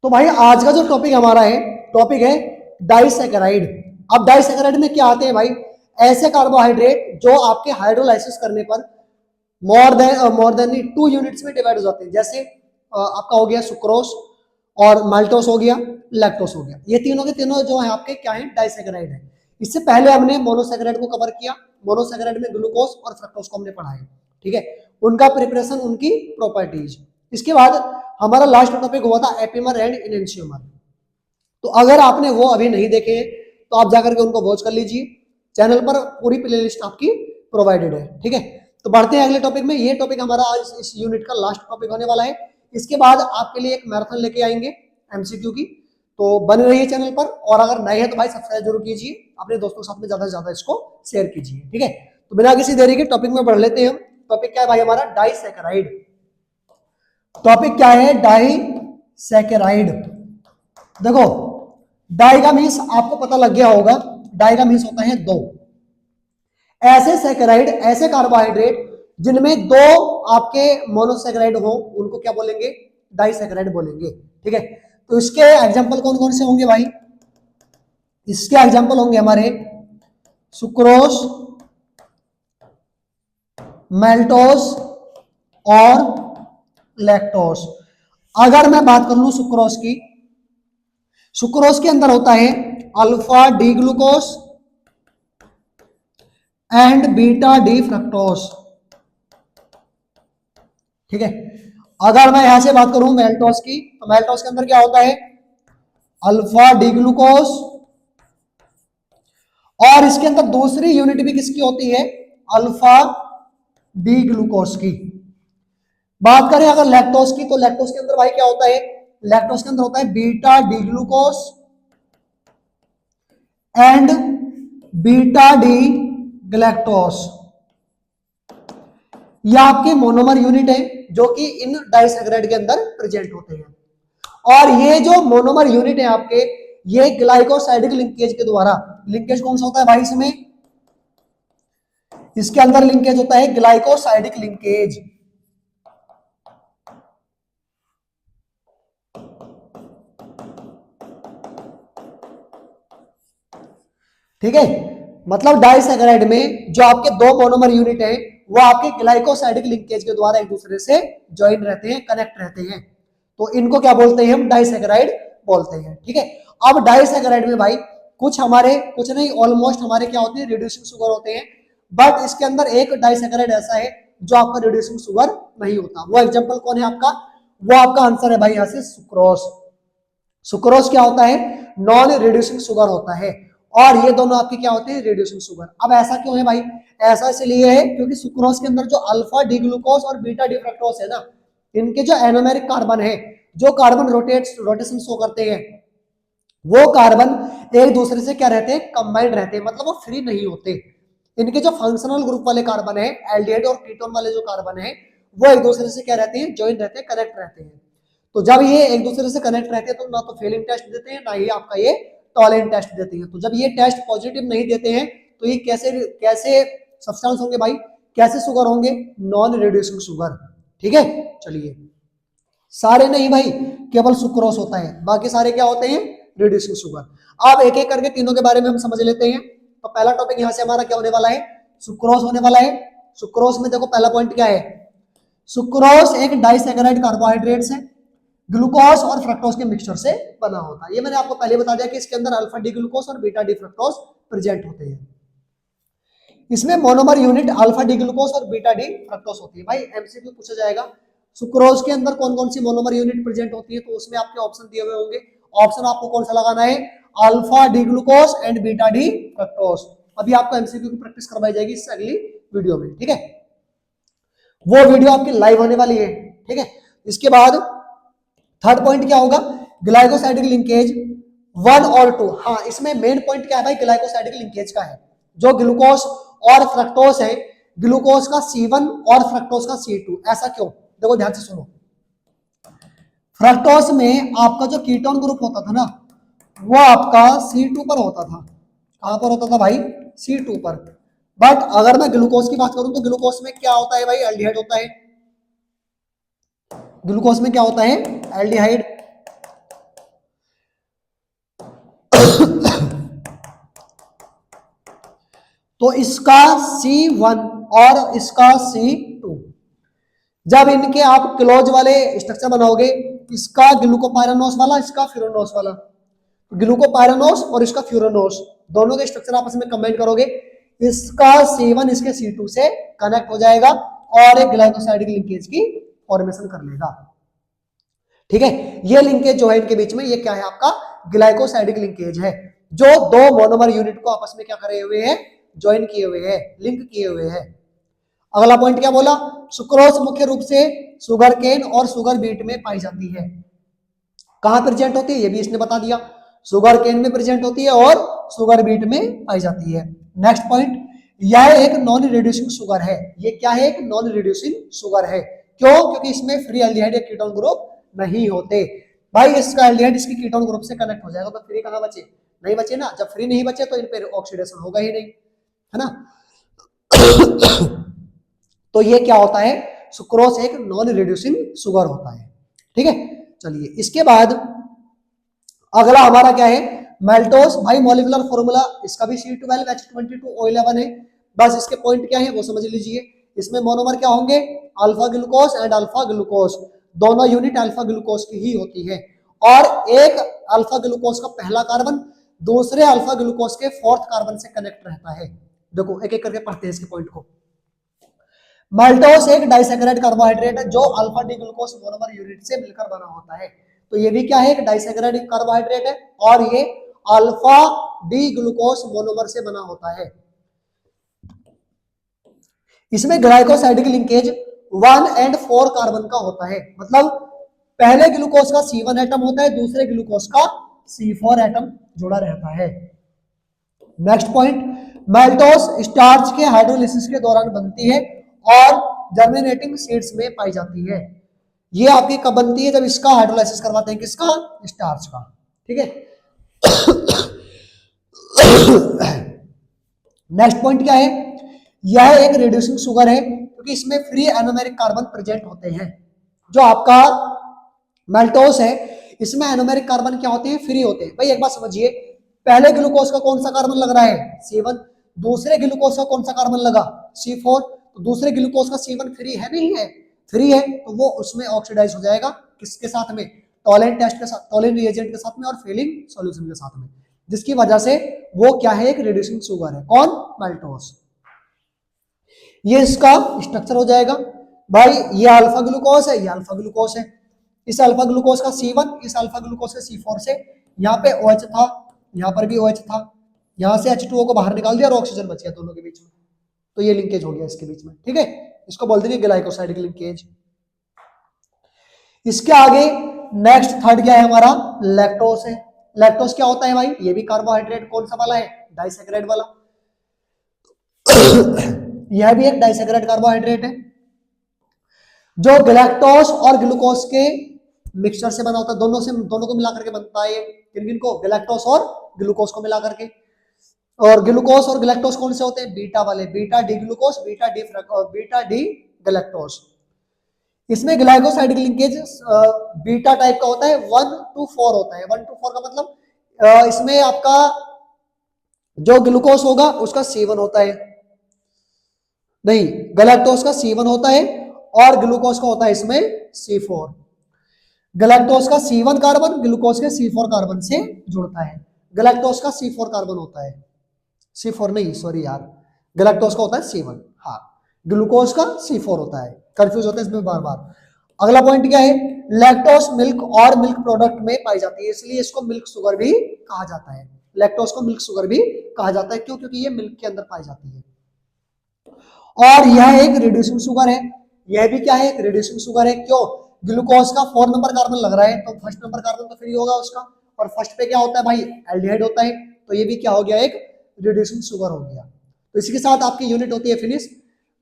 तो भाई आज का जो टॉपिक हमारा है, टॉपिक है डाइसैकेराइड। अब डाइसैकेराइड में क्या आते हैं भाई? ऐसे कार्बोहाइड्रेट जो आपके हाइड्रोलाइसिस करने पर मोर देन 2 यूनिट्स में डिवाइड हो जाते हैं। जैसे आपका हो गया सुक्रोज और माल्टोस हो गया, लैक्टोस हो गया। ये तीनों के तीनों जो है आपके क्या है? डाइसैकेराइड है। इससे पहले हमने मोनोसैकेराइड को कवर किया। मोनोसैकेराइड में ग्लूकोज और फ्रक्टोज को हमने पढ़ा है, ठीक है, उनका प्रिपरेशन, उनकी प्रॉपर्टीज। इसके बाद हमारा लास्ट टॉपिक हुआ था एपिमर एंड इनेंशियोमर। तो अगर आपने वो अभी नहीं देखे तो आप जाकर के उनको वॉच कर लीजिए, चैनल पर पूरी प्लेलिस्ट आपकी प्रोवाइडेड है, ठीक है। तो बढ़ते हैं अगले टॉपिक में। ये टॉपिक हमारा आज इस यूनिट का लास्ट टॉपिक होने वाला है। इसके बाद आपके लिए एक मैराथन लेके आएंगे एमसीक्यू की, तो बने रहिए चैनल पर। और अगर नए हैं तो भाई सब्सक्राइब जरूर कीजिए, अपने दोस्तों के साथ में ज्यादा से ज्यादा इसको शेयर कीजिए, ठीक है। तो बिना किसी देरी के टॉपिक में बढ़ लेते हैं हम। टॉपिक क्या है भाई हमारा? डाइसैकेराइड। टॉपिक क्या है? डाइसैकेराइड। देखो, डाई का मीन्स आपको पता लग गया होगा, डाई का मीन्स होता है दो। ऐसे सैकेराइड, ऐसे कार्बोहाइड्रेट जिनमें दो आपके मोनोसैकेराइड हो, उनको क्या बोलेंगे? डाइसैकेराइड बोलेंगे, ठीक है। तो इसके एग्जांपल कौन कौन से होंगे भाई? इसके एग्जांपल होंगे हमारे सुक्रोज, मैल्टोज और लैक्टोज। अगर मैं बात कर लूं सुक्रोज की, सुक्रोज के अंदर होता है alpha D glucose and beta D fructose, ठीक है। अगर मैं यहां से बात करूं मेल्टोस की, तो मेल्टोस के अंदर क्या होता है? अल्फा डी ग्लूकोज, और इसके अंदर दूसरी यूनिट भी किसकी होती है? अल्फा डी ग्लूकोज की। बात करें अगर लैक्टोस की, तो लैक्टोस के अंदर भाई क्या होता है? लैक्टोस के अंदर होता है beta D glucose and beta D galactose. ये आपके मोनोमर यूनिट है जो कि इन डाइसैकेराइड के अंदर प्रेजेंट होते हैं। और ये जो मोनोमर यूनिट है आपके, ये ग्लाइकोसाइडिक लिंकेज के द्वारा, लिंकेज कौन सा होता है भाई इसमें? इसके अंदर लिंकेज होता है ग्लाइकोसाइडिक लिंकेज, ठीक है। मतलब डाइसैकेराइड में जो आपके दो मोनोमर यूनिट है, वो आपके ग्लाइकोसाइडिक लिंकेज के द्वारा एक दूसरे से ज्वाइन रहते हैं, कनेक्ट रहते हैं। तो इनको क्या बोलते हैं? हम डाइसैकेराइड बोलते हैं, ठीक है। अब डाइसैकेराइड में भाई कुछ हमारे, कुछ नहीं, ऑलमोस्ट हमारे क्या होते हैं? रिड्यूसिंग शुगर होते हैं। बट इसके अंदर एक डाइसैकेराइड ऐसा है जो आपका रिड्यूसिंग शुगर नहीं होता। वो एग्जांपल कौन है आपका? वो आपका आंसर है भाई यहां से सुक्रोज। सुक्रोज क्या होता है? नॉन रिड्यूसिंग शुगर होता है। और ये दोनों आपके क्या होते हैं? Reducing sugar. अब ऐसा क्यों है भाई? ऐसा इसलिए है क्योंकि सुक्रोज के अंदर जो अल्फा डी ग्लूकोज और बीटा डी फ्रक्टोज है ना, इनके जो एनोमेरिक कार्बन है, जो कार्बन रोटेशन शो करते हैं, वो कार्बन एक दूसरे से क्या रहते हैं? कंबाइंड रहते हैं, मतलब वो फ्री नहीं होते। इनके जो फंक्शनल ग्रुप वाले कार्बन है, एल्डिहाइड और कीटोन वाले जो कार्बन है, वो एक दूसरे से क्या रहते हैं? ज्वाइन रहते हैं, कनेक्ट रहते हैं। तो जब ये एक दूसरे से कनेक्ट रहते हैं तो ना तो फेलिंग टेस्ट देते हैं, ना ही आपका ये टॉलेंट टेस्ट देते हैं। तो जब ये टेस्ट पॉजिटिव नहीं देते हैं तो ये कैसे कैसे सब्सटेंस होंगे भाई? कैसे शुगर होंगे? नॉन रिड्यूसिंग शुगर, ठीक है। चलिए, सारे नहीं भाई, केवल सुक्रोज होता है, बाकी सारे क्या होते हैं? Reducing sugar. अब एक एक करके तीनों के बारे में हम समझ लेते हैं। तो पहला टॉपिक यहां से हमारा क्या होने वाला है? सुक्रोज होने वाला है। सुक्रोज में देखो पहला पॉइंट क्या है? सुक्रोज एक डाइसैकेराइड कार्बोहाइड्रेट्स है, ग्लूकोज और फ्रक्टोज के मिक्सचर से बना होता है। ये मैंने आपको पहले बता दिया कि इसके अंदर अल्फा डी ग्लूकोज और बीटा डी फ्रक्टोज प्रेजेंट होते हैं। इसमें monomer unit alpha D glucose और बीटा डी फ्रक्टोज होती है। भाई एमसीक्यू पूछा जाएगा सुक्रोज के अंदर कौन कौन सी मोनोमर यूनिट प्रेजेंट होती है, तो उसमें आपके ऑप्शन दिए हुए होंगे। ऑप्शन आपको कौन सा लगाना है? Alpha D glucose and beta D fructose. अभी आपको एमसीक्यू की प्रैक्टिस करवाई जाएगी इससे अगली वीडियो में, ठीक है। वो वीडियो आपकी लाइव होने वाली है, ठीक है। इसके बाद थर्ड पॉइंट क्या होगा? ग्लाइकोसाइडिक लिंकेज 1 और 2। हाँ, इसमें मेन पॉइंट क्या है भाई? ग्लाइकोसाइडिक लिंकेज का है। जो ग्लूकोज और फ्रक्टोज है, ग्लूकोज का C1 और फ्रक्टोज का C2। ऐसा क्यों? देखो ध्यान से सुनो। फ्रक्टोज में आपका जो कीटोन ग्रुप होता था ना, वो आपका C2 पर होता था। कहां पर होता था भाई? C2 पर। बट अगर मैं ग्लूकोज की बात करूं तो ग्लूकोज में क्या होता है भाई? एल्डिहाइड होता है। ग्लूकोज में क्या होता है? एल्डिहाइड। तो इसका C1 और इसका C2, जब इनके आप क्लोज वाले स्ट्रक्चर बनाओगे, इसका ग्लूकोपाइरानोस वाला, इसका फ्यूरानोस वाला, ग्लूकोपाइरानोस और इसका फ्यूरानोस दोनों के स्ट्रक्चर आपस में कंबाइन करोगे, इसका C1 इसके C2 से कनेक्ट हो जाएगा और एक ग्लाइकोसाइडिक लिंकेज की फॉर्मेशन कर लेगा। ठीक है, ये लिंकेज जो है इनके बीच में, ये क्या है आपका ग्लाइकोसाइडिक लिंकेज है, जो दो मोनोमर यूनिट को आपस में क्या करे हुए हैं, ज्वाइन किए हुए हैं, लिंक किए हुए हैं। अगला पॉइंट क्या बोला, सुक्रोज मुख्य रूप से सुगर केन और सुगर बीट में पाई जाती है। कहां प्रेजेंट होती है, ये भी इसने बता दिया, सुगर केन में प्रेजेंट होती है और सुगर बीट में पाई जाती है। नेक्स्ट पॉइंट, यह एक नॉन रिड्यूसिंग शुगर है। ये क्या है, एक नॉन रिड्यूसिंग शुगर है। क्यों, क्योंकि इसमें फ्री एल्डिहाइड या कीटोन ग्रुप नहीं होते। भाई इसका एल्डिहाइड इसकी कीटोन ग्रुप से कनेक्ट हो जाएगा तो फ्री कहां बचे, नहीं बचे ना। जब फ्री नहीं बचे तो इन पर ऑक्सीडेशन होगा ही नहीं, है ना। तो ये क्या होता है, सुक्रोज एक नॉन रिड्यूसिंग शुगर होता है। ठीक है, चलिए इसके बाद अगला हमारा क्या है, मेल्टोस। भाई मॉलिक्यूलर फॉर्मूला इसका भी C12H22O11 है। बस इसके पॉइंट क्या है वो समझ लीजिए। इसमें मोनोमर क्या होंगे, alpha glucose and alpha glucose, दोनों यूनिट अल्फा ग्लूकोज की ही होती है। और एक अल्फा ग्लूकोज का पहला कार्बन दूसरे अल्फा ग्लूकोज के फोर्थ कार्बन से कनेक्ट रहता है। देखो एक एक करके पढ़ते हैं इसके पॉइंट को। माल्टोस एक डाइसैकेराइड कार्बोहाइड्रेट है जो alpha D glucose monomer unit से मिलकर बना होता है। तो ये भी क्या है, एक डाइसैकेराइड कार्बोहाइड्रेट है और ये अल्फा डी ग्लूकोज मोनोमर से बना होता है। इसमें ग्लाइकोसाइडिक लिंकेज 1 और 4 कार्बन का होता है। मतलब पहले ग्लूकोज का C1 एटम होता है, दूसरे ग्लूकोज का C4 एटम जुड़ा रहता है। नेक्स्ट पॉइंट, माल्टोस स्टार्च के हाइड्रोलिसिस के दौरान बनती है और जर्मिनेटिंग सीड्स में पाई जाती है। ये आपकी कब बनती है, जब इसका हाइड्रोलाइसिस करवाते हैं, किसका, स्टार्च का। ठीक है। नेक्स्ट पॉइंट क्या है, यह एक रिड्यूसिंग शुगर है क्योंकि इसमें फ्री एनोमेरिक कार्बन प्रेजेंट होते हैं। जो आपका माल्टोस है इसमें एनोमेरिक कार्बन क्या होते हैं, फ्री होते हैं। भाई एक बात समझिए, पहले ग्लूकोज का कौन सा कार्बन लग रहा है, C1, दूसरे ग्लूकोज का कौन सा कार्बन लगा, C4, तो दूसरे ग्लूकोज का C1 फ्री है, नहीं है, फ्री है, तो वो उसमें ऑक्सीडाइज हो जाएगा किसके साथ में, टॉलेंट टेस्ट के साथ, टॉलेंट रिएजेंट के साथ में और फिलिंग सॉल्यूशन के साथ में, जिसकी वजह से वो क्या है, एक रिड्यूसिंग शुगर है। कौन, माल्टोस। ये इसका स्ट्रक्चर हो जाएगा। भाई ये अल्फा ग्लूकोज है, ये अल्फा ग्लूकोज है, इस अल्फा ग्लूकोज का C1 इस अल्फा ग्लूकोज के C4 से, यहाँ पे OH था, यहाँ पर भी OH था, यहाँ से H2O को बाहर निकाल दिया और ऑक्सीजन बच गया दोनों के बीच में, तो ये लिंकेज हो गया इसके बीच में। ठीक है, इसको बोल देंगे ग्लाइकोसाइडिक लिंकेज। इसके आगे नेक्स्ट थर्ड क्या है हमारा, लैक्टोस है। लैक्टोस क्या होता है भाई, ये भी कार्बोहाइड्रेट कौन सा वाला है, डाइसैकेराइड वाला। यह भी एक डाइसैकेराइड कार्बोहाइड्रेट है जो गैलेक्टोस और ग्लूकोज के मिक्सचर से बना होता है। दोनों को मिलाकर के बनता है। किन को, गैलेक्टोस और ग्लूकोज को मिलाकर के। और ग्लूकोज और गैलेक्टोस कौन से होते हैं, बीटा वाले, beta D glucose, beta D galactose. इसमें ग्लाइकोसाइडिक लिंकेज बीटा टाइप का होता है, 1 to 4 होता है। 1 to 4 का मतलब इसमें आपका जो ग्लूकोज होगा उसका C1 होता है, नहीं, गैलेक्टोस का C1 होता है और ग्लूकोज का होता है इसमें C4। गैलेक्टोस का C1 कार्बन ग्लूकोज के C4 कार्बन से जुड़ता है। गैलेक्टोस का C4 कार्बन होता है, C4 नहीं, सॉरी यार, गैलेक्टोस का होता है C1, हाँ, ग्लूकोज का C4 होता है, कंफ्यूज होता है इसमें बार बार। अगला पॉइंट क्या है, लैक्टोस मिल्क और मिल्क प्रोडक्ट में पाई जाती है, इसलिए इसको मिल्क शुगर भी कहा जाता है। लैक्टोस को मिल्क शुगर भी कहा जाता है, क्यों, क्योंकि ये मिल्क के अंदर पाई जाती है। और यह एक रिड्यूसिंग शुगर है। यह भी क्या है, एक रिड्यूसिंग शुगर है। क्यों, ग्लूकोज का 4 नंबर कार्बन लग रहा है तो फर्स्ट नंबर कार्बन तो फ्री होगा उसका, और फर्स्ट पे क्या होता है भाई, एल्डिहाइड होता है, तो ये भी क्या हो गया, एक रिड्यूसिंग शुगर हो गया। तो इसी के साथ आपकी यूनिट होती है फिनिश।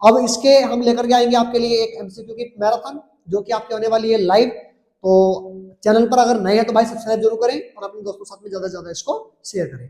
अब इसके हम लेकर के आएंगे आपके लिए एक MCQ की मैराथन, जो कि आपकी होने वाली है लाइव। तो चैनल पर अगर नए हैं तो भाई सब्सक्राइब जरूर करें और अपने दोस्तों के साथ में ज्यादा से ज्यादा इसको शेयर करें।